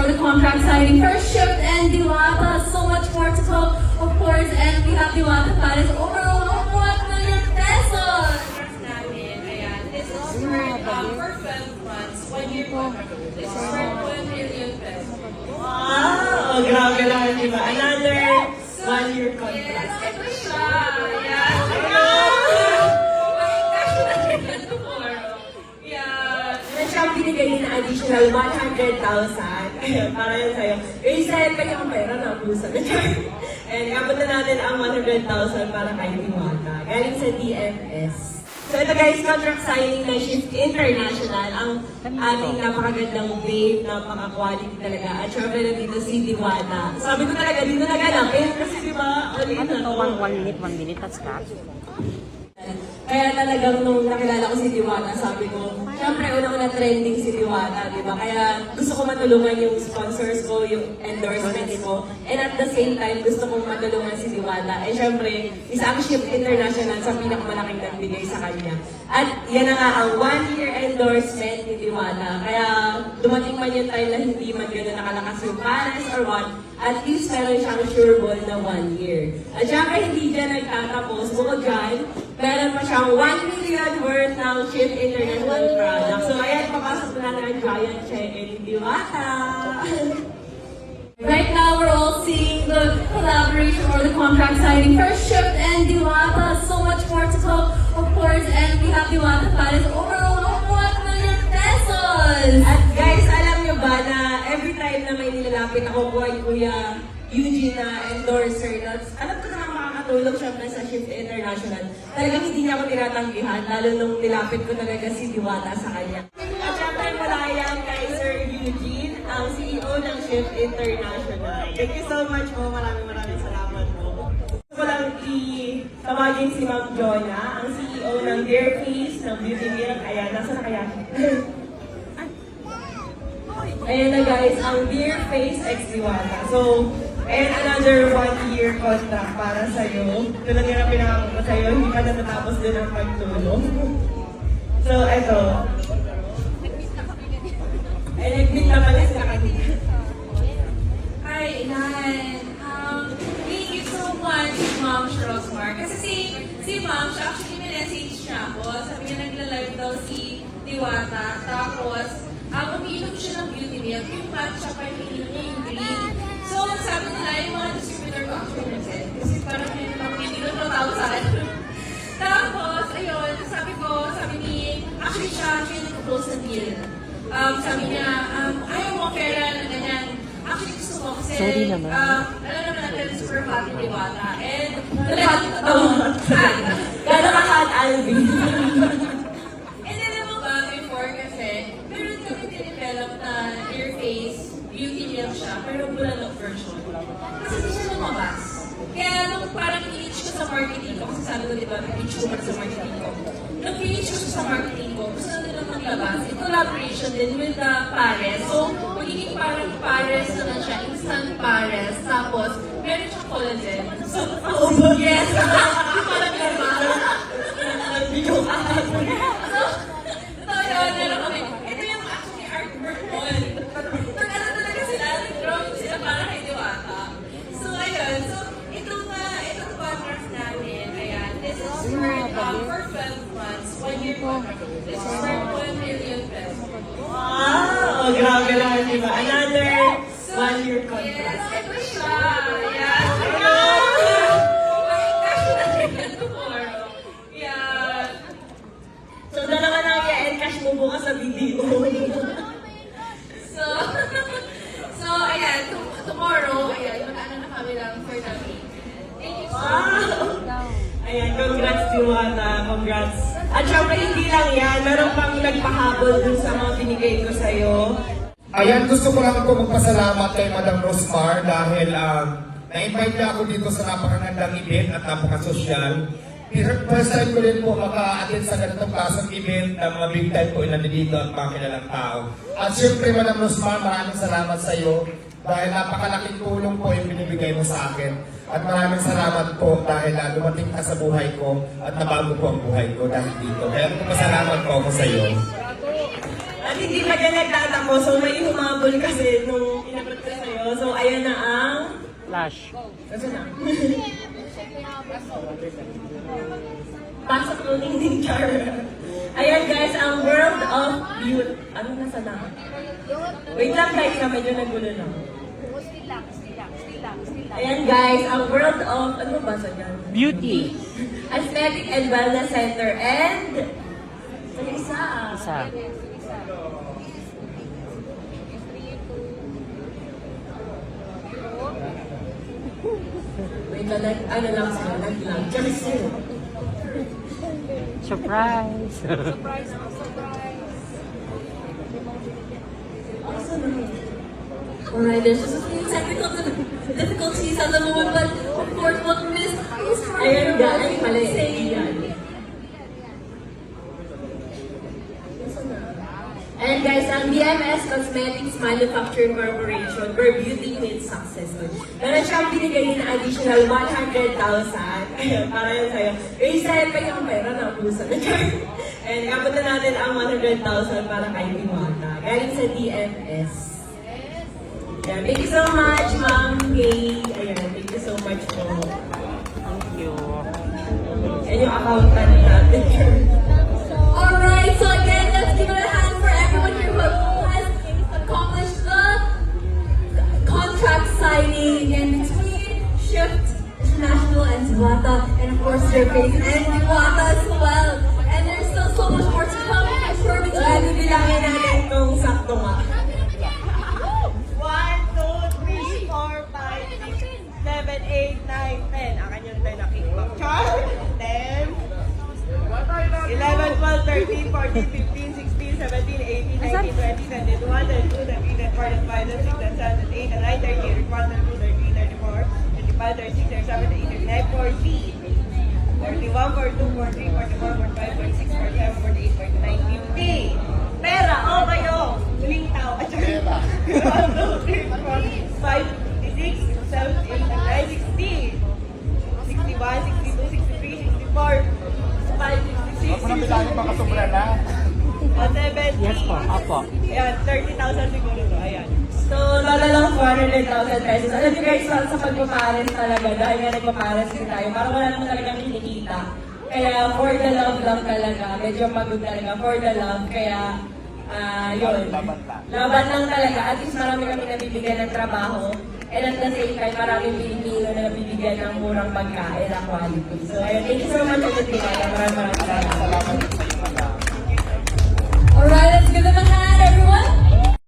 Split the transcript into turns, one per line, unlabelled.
for the contract signing for Shift and Diwata. So much more to come, of course, and we have Diwata Paris overall of 1 million pesos.
Namin, ayan. This is for 12 months, 1 year contract. This is for 1 million pesos.
Wow! Grabe naman, di ba? Another 1 year contract.
Yes, ito siya. Ayan. Yeah.
Meron siyang binigay na additional 100,000. Ayun, para yun sa'yo. Yung sa'yo pa yung pera na pusa na siya. And kapunta natin ang 100,000 para kay Diwata. Galing sa DFS. So ito guys, contract signing na Shift International. Ang ating napakagandang babe, napaka-quality talaga. At syempre na dito si Diwata. Sabi ko talaga, dito naganapin. Kasi di ba,
Ano to? 1 minute, that's cut.
Kaya talagang nung nakilala ko si Diwata, sabi ko, syempre una-una trending si Diwata, di ba? Kaya gusto ko matulungan yung sponsors ko, yung endorsements ko. And at the same time, gusto kong matulungan si Diwata. Eh syempre, isa ang Shift International sa pinakamalaking nagbigay sa kanya. At yan na nga ang 1-year endorsement ni Diwata. Kaya dumating man yung time na hindi man gano'n nakalakas yung Paris or what, at least meron siyang sure ball na 1 year. At syempre hindi dyan nagtatapos. Bukod dyan, meron pa siyang 1 million worth ng Shift International product. So ayan, papasok na natin ang giant check ni Diwata.
Right now, we're all seeing the collaboration or the contract signing for Shift and Diwata. So much more to come, of course, and we have Diwata Paris overall of 1 million pesos.
At guys, alam nyo ba na every time na may nilalapit ako po ay Kuya Eugene na endorser, alam ko na makakatulong syempre sa Shift International. Talagang hindi niya ako tinatanggihan, lalo nung nilapit ko talaga si Diwata sa kanya. At syempre wala yan kay Sir Eugene, ang CEO ng Shift International. Thank you so much po, maraming salamat po. Gusto ko lang tawagin si Ma'am Jonah, ang CEO ng Dear Face, ng Beauty Milk. Ayan, nasa na kaya? Ayan na guys, ang Dear Face X Diwata. So, and another 1-year contract para sa'yo. Ito lang yung pinakako ko sa'yo, hindi pa natatapos din ang pagtulong. So, eto. Ay, nag-meet na pala sila kanina.
Hi, Ilan. Thank you so much, Ma'am Rosmar. Kasi si Ma'am, siya actually minessage siya ako. Sabi niya nagla-live daw si Diwata. Tapos, umiinom siya ng beauty milk. Yung matcha pa yung ininom niya yung green. So, sabi nila, yung mga distributor ko actually nag-send. Kasi parang may ininom na tao sa akin. Tapos, ayun, sabi ni, actually siya yung nag-close na deal. Sabi niya, ayaw mo pera na ganyan. Actually, gusto ko kasi,
Sorry naman.
alam naman natin, super happy Diwata. And,
Gano'n ka hot, Alvin?
and then, alam mo ba, before kasi, meron kami dinevelop na Dear Face, beauty milk siya, pero bulalok version. Kasi hindi siya lumabas. Kaya nung parang i-reach ko sa marketing ko, kasi sabi ko, di ba, i-reach ko sa marketing ko. Nung i-reach ko sa marketing ko, gusto na nila maglabas. In collaboration din with the Pares. So, magiging parang Pares naman siya, instant Pares. Tapos, meron siyang collagen. So, yes! Parang gano'n.
Video ka.
So, yun, meron kami. Ito yung actually artwork ko. Ano talaga sila, nag-drawing sila para kay Diwata. So, ayun. So, itong contract namin, ayan, this is for 12 months, 1 year contract. This is for 1 million pesos.
Wow! Grabe naman, di ba? Another 1-year
Yes,
contract.
ito siya. Ayan. Yan.
So, dalawa na ang i-encash mo bukas sa video.
So, ayan, tomorrow, ayan, mag-ano na kami lang for the week. Thank you so much.
Wow! Ayan, congrats Diwata, congrats. At syempre, hindi lang yan, meron pang nagpahabol dun sa mga binigay ko sa'yo.
Ayan, gusto ko lang po magpasalamat kay Madam Rosmar dahil na-invite niya ako dito sa napakagandang event at napakasosyal. First time ko din po maka-attend sa ganitong klaseng event na mga big time po nandito at mga kilalang tao. At syempre, Madam Rosmar, maraming salamat sa iyo dahil napakalaking tulong po yung binibigay mo sa akin. At maraming salamat po dahil dumating ka sa buhay ko at nabago po ang buhay ko dahil dito. Kaya pasalamat po ako sa iyo.
At hindi pa dyan nagtatapos. So may humabol kasi nung inabot ko sa'yo. So ayan na ang...
Flash.
Kasi na. Pasok nung hindi char. Ayan guys, ang World of Beauty. Ano nasa na? Wait lang guys, medyo nagulo na. Ayan guys, ang World of... Ano ba sa dyan?
Beauty.
Aesthetic and Wellness Center and... Isa.
Isa.
Wait lang, ano lang sila, nag-lang. Just
Surprise.
Alright, there's just a few technical difficulties at the moment, but of course, what Miss is
Ayan guys, mali.
saying.
Ayan. And guys, ang BMS Cosmetics Manufacturing Corporation, where beauty means successful. Meron siyang binigay na additional 100,000. Ayun, para yun sa'yo. Reset pa yung pera na puso. And kapag na natin ang 100,000 para kay Diwata. Galing sa DMS. Ayan, thank you so much, Ma'am Kay. Ayan, thank you so much po.
Thank you.
And yung accountant natin.
Alright, so again, let's give it a hand for everyone here who has accomplished the contract signing in between Shift International and Diwata, and of course, Surface and Diwata as well. And there's still so much more to come. I'm sure we
So, ano bilangin natin itong sakto nga?
1, 2, 3, 4, 5, 6, 7, 8, 9, 10. Akan yung 10 na kickback. Char! 10, 11, 12, 13, 14, 15, 16, 17, 18, 19, 20, 21, 22, 23, 24, 25, 26, 27, 28, 29, 30, 31, 32, 33, 34, 35, 36, 37, 38, 39, 40. 41, 42, 43, 44, 45, 46, 47, 48, 49, 50. Pera, oh kayo! Huling tao. At saka, 1, 2, 3, 4, 5, 56, 57, 58, 60, 61, 62, 63, 64, 65, 66, 67,
Yes po, apo.
Ayan, 30,000 siguro to. Ayan.
So, lalalang 400,000 pesos. Alam niyo guys, sa pagpapares talaga, dahil nga nagpapares din tayo, parang wala naman talagang kinikita. Kaya, for the love lang talaga. Medyo pagod talaga, for the love. Kaya, yun. Laban lang talaga. At least marami kami nabibigyan ng trabaho. And at the same time, maraming Pilipino na nabibigyan ng murang pagkain na quality. So, ayun. Thank you so much, Ate Tina. Maraming salamat.
Alright, let's give them a